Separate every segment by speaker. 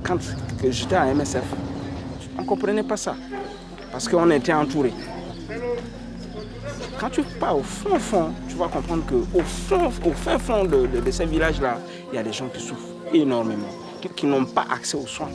Speaker 1: quand j'étais à MSF, on ne comprenait pas ça. Parce qu'on était entourés. Quand tu pars au fond, tu vas comprendre qu'au fin fond de ces villages-là, il y a des gens qui souffrent énormément, qui n'ont pas accès aux soins.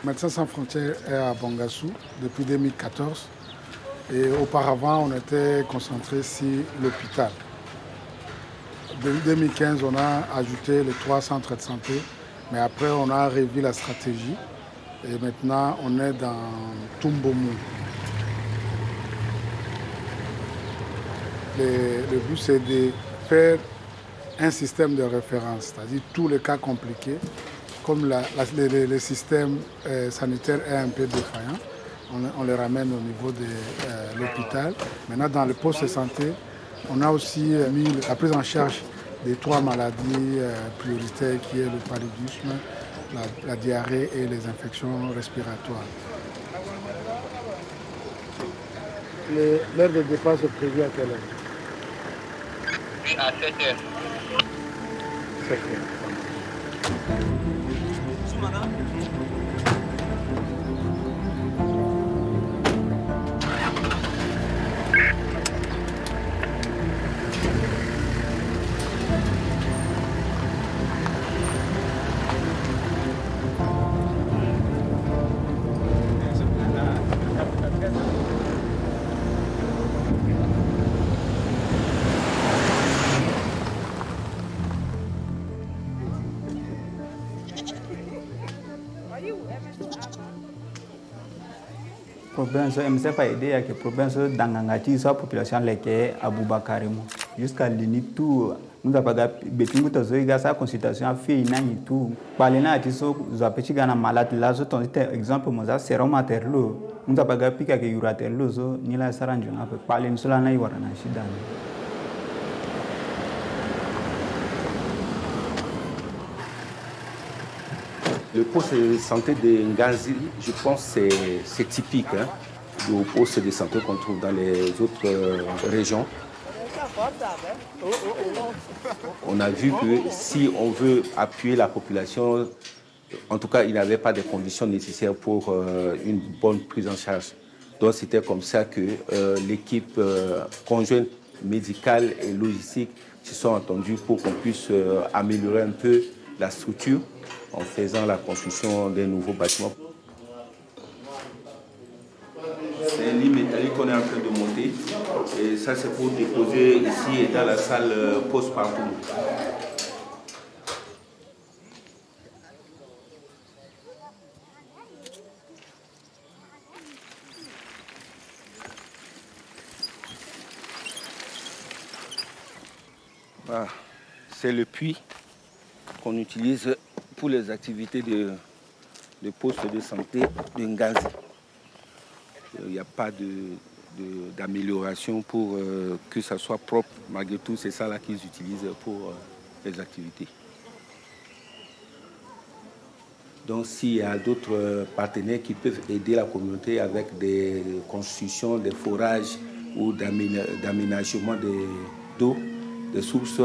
Speaker 2: Médecins sans frontières est à Bangassou depuis 2014 et auparavant on était concentré sur l'hôpital. Depuis 2015 on a ajouté les 3 centres de santé, mais après on a revu la stratégie et maintenant on est dans Tumbomu. Le but c'est de faire un système de référence, c'est-à-dire tous les cas compliqués. Comme le système sanitaire est un peu défaillant, on les ramène au niveau de l'hôpital. Maintenant, dans le poste de santé, on a aussi mis la prise en charge des 3 maladies prioritaires qui est le paludisme, la diarrhée et les infections respiratoires. L'heure de départ est prévue à quelle heure?
Speaker 3: Oui, à 7 heures.
Speaker 2: 7 heures.
Speaker 4: Problème so MSF a aidé à que problème so dangangati so population leke Aboubakarimo jusqu'à limite tout nous apaga betungu tozo iga sa consultation a fait inani tout balena ati so za petit gana malade là so ton exemple moza serum materlo nous apaga pika ke yuraterlo so ni la saranjo na pe palen so la na iwara na shida.
Speaker 5: Le poste de santé de Nganzi, je pense que c'est typique du poste de santé qu'on trouve dans les autres régions. On a vu que si on veut appuyer la population, en tout cas, il n'avait pas de conditions nécessaires pour une bonne prise en charge. Donc c'était comme ça que l'équipe conjointe médicale et logistique se sont entendues pour qu'on puisse améliorer un peu la structure en faisant la construction des nouveaux bâtiments. C'est un lit métallique qu'on est en train de monter. Et ça, c'est pour déposer ici dans la salle post-partum. Voilà. C'est le puits qu'on utilise pour les activités de poste de santé de Nganzi. Il n'y a pas d'amélioration pour que ça soit propre. Malgré tout, c'est ça là qu'ils utilisent pour les activités. Donc s'il y a d'autres partenaires qui peuvent aider la communauté avec des constructions, des forages ou d'aménagement d'eau, des sources,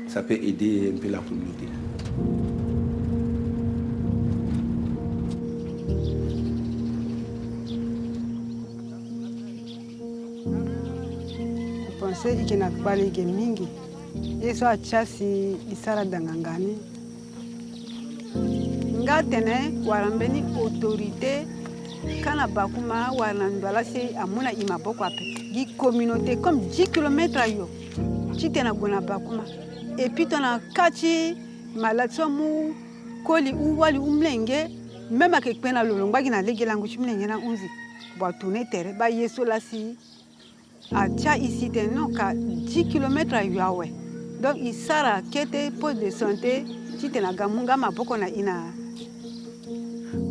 Speaker 5: ça peut aider un peu la communauté.
Speaker 6: Pense ikina kubali ke mingi yeso achasi isara dangangani ngatene warambeni autorité kana bakuma warandwala se amuna imaboko ape gi communauté comme 10 km ayo chitena gona bakuma et puis tona kati malatso mu koli uwali umlenge même avec pena lolo ngba gina legi langu chimne ngena unzi ba tourner terre ba yeso la si a tia ici non ka 10 km à yawe donc il sara kete poste de santé titena gamunga maboko na ina.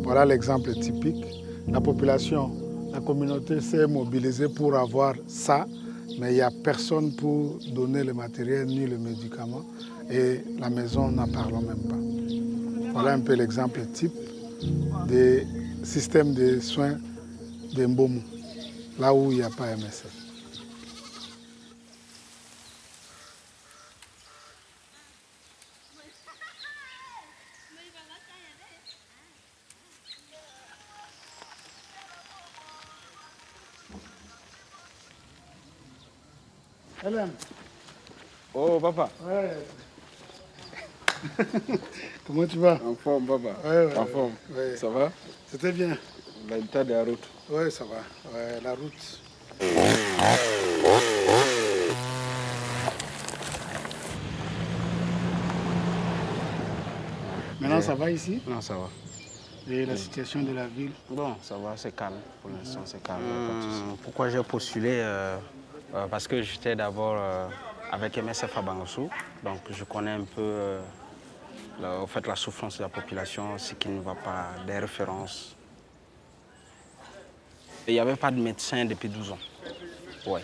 Speaker 2: Voilà l'exemple typique. La population, la communauté s'est mobilisée pour avoir ça, mais il n'y a personne pour donner le matériel ni le médicament et la maison n'en parlons même pas. Voilà un peu l'exemple type des systèmes de soins de Mbomu, là où il n'y a pas MSF. Hélène.
Speaker 1: Oh, papa.
Speaker 2: Ouais. Comment tu vas?
Speaker 1: En forme, papa.
Speaker 2: Ouais,
Speaker 1: en forme.
Speaker 2: Ouais.
Speaker 1: Ça va?
Speaker 2: C'était bien.
Speaker 1: L'état de la route.
Speaker 2: Oui, ça va. Ouais, la route. Maintenant, ça va ici?
Speaker 1: Non, ça va.
Speaker 2: Et la situation de la ville?
Speaker 1: Bon, ça va, c'est calme. Pour l'instant, c'est calme.
Speaker 7: Pourquoi j'ai postulé parce que j'étais d'abord avec MSF à Bangossou, donc je connais un peu en fait, la souffrance de la population, ce qui ne va pas, des références. Il n'y avait pas de médecin depuis 12 ans. Ouais.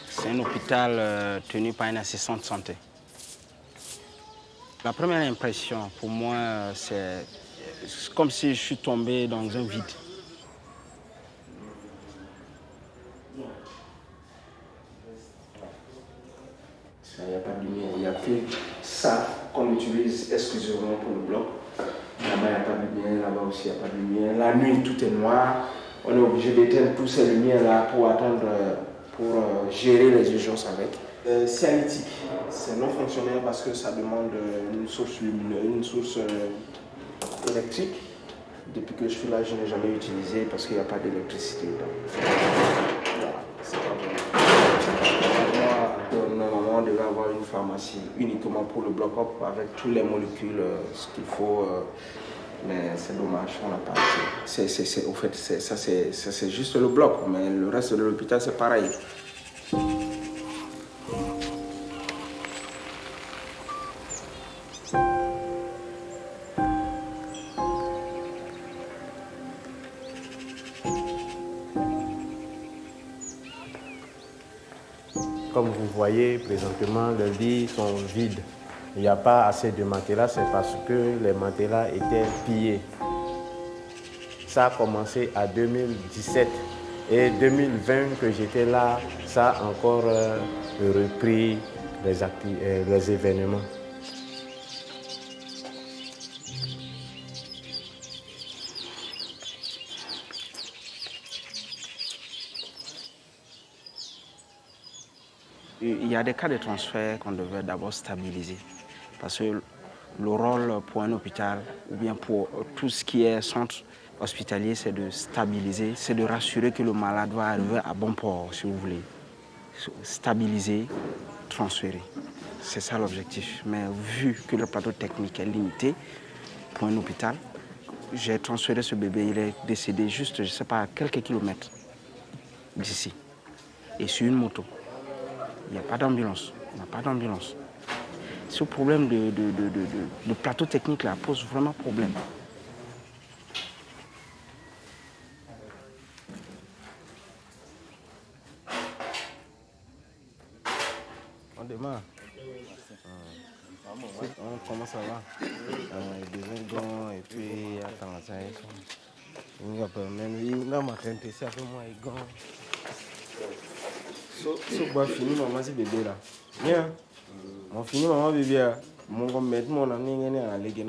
Speaker 7: C'est un hôpital tenu par une assistante de santé. La première impression pour moi, c'est comme si je suis tombé dans un vide.
Speaker 1: Il n'y a pas de lumière, il n'y a que ça qu'on utilise exclusivement pour le bloc. Là-bas, il n'y a pas de lumière, là-bas aussi, il n'y a pas de lumière. La nuit, tout est noir. On est obligé d'éteindre toutes ces lumières-là pour attendre, pour gérer les urgences avec. Cialytique, c'est non fonctionnel parce que ça demande une source lumineuse, une source électrique. Depuis que je suis là, je n'ai jamais utilisé parce qu'il n'y a pas d'électricité dedans. Voilà, c'est pas bon. Normalement, on devait avoir une pharmacie uniquement pour le bloc-up avec toutes les molécules, ce qu'il faut. Mais c'est dommage, on n'a pas. Au fait, ça c'est juste le bloc, mais le reste de l'hôpital c'est pareil.
Speaker 8: Comme vous voyez, présentement, les lits sont vides. Il n'y a pas assez de matelas, c'est parce que les matelas étaient pillés. Ça a commencé en 2017 et 2020 que j'étais là, ça a encore repris les événements.
Speaker 7: Il y a des cas de transfert qu'on devait d'abord stabiliser. Parce que le rôle pour un hôpital, ou bien pour tout ce qui est centre hospitalier, c'est de stabiliser, c'est de rassurer que le malade va arriver à bon port, si vous voulez. Stabiliser, transférer. C'est ça l'objectif. Mais vu que le plateau technique est limité pour un hôpital, j'ai transféré ce bébé, il est décédé juste, je ne sais pas, à quelques kilomètres d'ici. Et sur une moto. Il n'y a pas d'ambulance. On n'a pas d'ambulance. Ce problème de plateau technique là pose vraiment problème.
Speaker 1: On démarre. Comment ça va? Des gants et puis attends, ça y est. On va même là, ma tête, c'est un peu moins gants. So bah fini maman c'est bébé là. Bien. Mon fini maman bébé. Mon gomme met mon ami à l'église.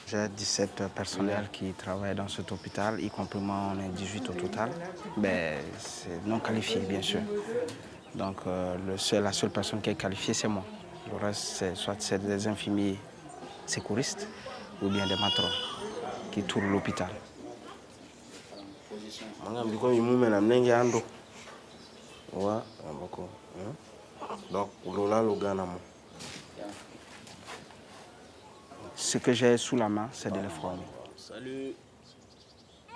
Speaker 7: J'ai 17 personnels qui travaillent dans cet hôpital, y compris moi, on est 18 au total. Mais c'est non qualifié, bien sûr. Donc la seule personne qui est qualifiée, c'est moi. Le reste, c'est des infirmiers secouristes ou bien des matrons qui tournent l'hôpital. Ce que j'ai sous la main, c'est de les former. Salut.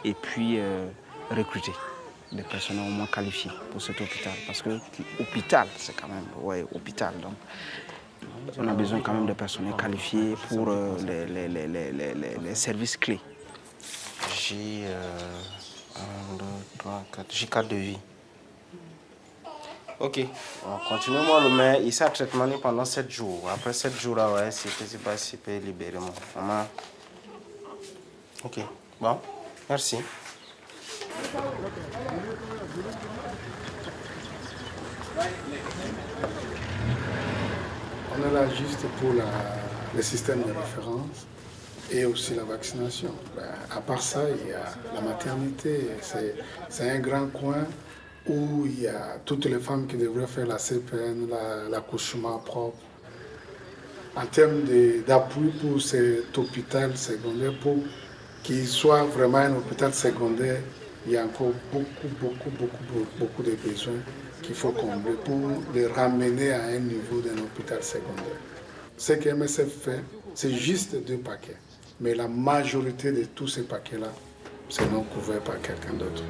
Speaker 7: Et puis recruter des personnes au moins qualifiées pour cet hôpital. Parce que l'hôpital, c'est quand même, ouais, hôpital. Donc, on a besoin quand même de personnel qualifié pour les services clés.
Speaker 9: J'ai 4 de vie. Ok, continuez-moi le main. Il s'est traitement pendant 7 jours. Après 7 jours, là, ouais, c'est pas si peut libérer moi. Maman. Ok, bon, merci.
Speaker 2: On est là juste pour le système de référence et aussi la vaccination. À part ça, il y a la maternité. C'est un grand coin où il y a toutes les femmes qui devraient faire la CPN, l'accouchement propre. En termes d'appui pour cet hôpital secondaire, pour qu'il soit vraiment un hôpital secondaire, il y a encore beaucoup de besoins qu'il faut combler pour les ramener à un niveau d'un hôpital secondaire. Ce que MSF fait, c'est juste 2 paquets. Mais la majorité de tous ces paquets-là, c'est non couvert par quelqu'un d'autre.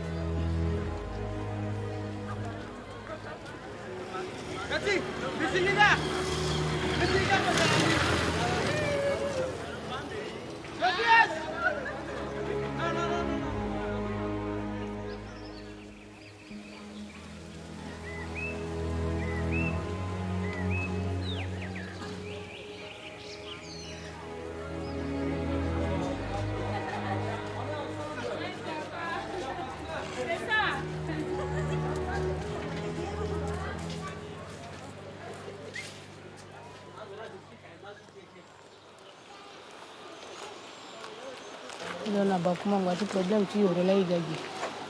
Speaker 10: Dona bakuma ngwati problem tu yoro la igagi.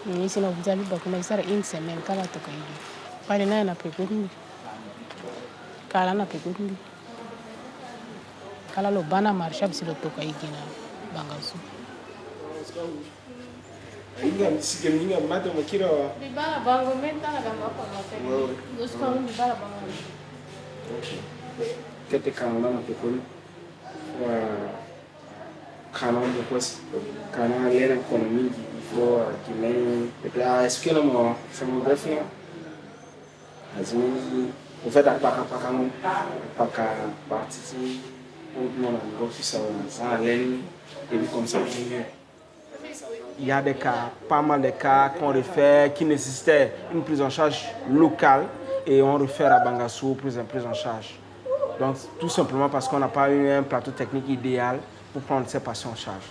Speaker 10: Ni sina buzali bakuma isara une semaine kala to kaigi. Pale na pekundi. Kala na pekundi. Kala lo bana marshab silo to kaigi na bangasu.
Speaker 1: Inga msike minga mata makira wa.
Speaker 10: Bibara bango menta na gamba kwa mata. Gosko bibara bango.
Speaker 1: Kete kana na pekundi. Wa kana de pois kana lena economie il faut qu'il ait est-ce que le mot ça me bref là azini au fait paka partie pour mon niveau ça lena et puis comme ça
Speaker 7: il y a des cas, pas mal de cas qu'on réfère qui nécessitaient une prise en charge locale et on réfère à Bangassou pour une prise en charge. Donc tout simplement parce qu'on n'a pas eu un plateau technique idéal pour prendre ces patients en charge.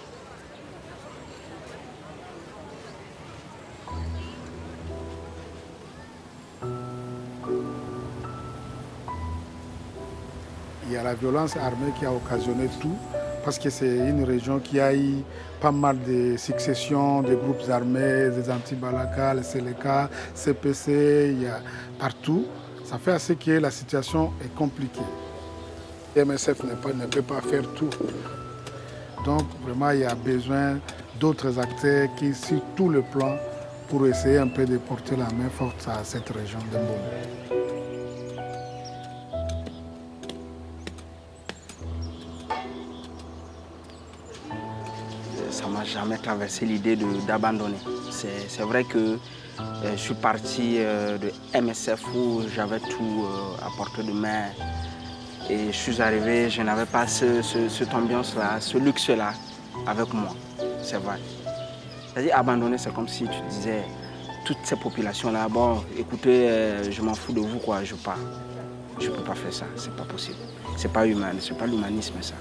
Speaker 2: Il y a la violence armée qui a occasionné tout, parce que c'est une région qui a eu pas mal de successions de groupes armés, des anti-Balaka, les Seleka, CPC, il y a partout. Ça fait assez que la situation est compliquée. MSF ne peut pas faire tout. Donc vraiment, il y a besoin d'autres acteurs qui, sur tout le plan, pour essayer un peu de porter la main forte à cette région de Mbombo.
Speaker 7: Ça ne m'a jamais traversé l'idée d'abandonner. C'est vrai que je suis parti de MSF où j'avais tout à portée de main. Et je suis arrivé, je n'avais pas cette ambiance-là, ce luxe-là avec moi. C'est vrai. C'est-à-dire abandonner, c'est comme si tu disais, toutes ces populations-là, bon, écoutez, je m'en fous de vous, quoi, je pars. Je ne peux pas faire ça, c'est pas possible. C'est pas humain, c'est pas l'humanisme, ça.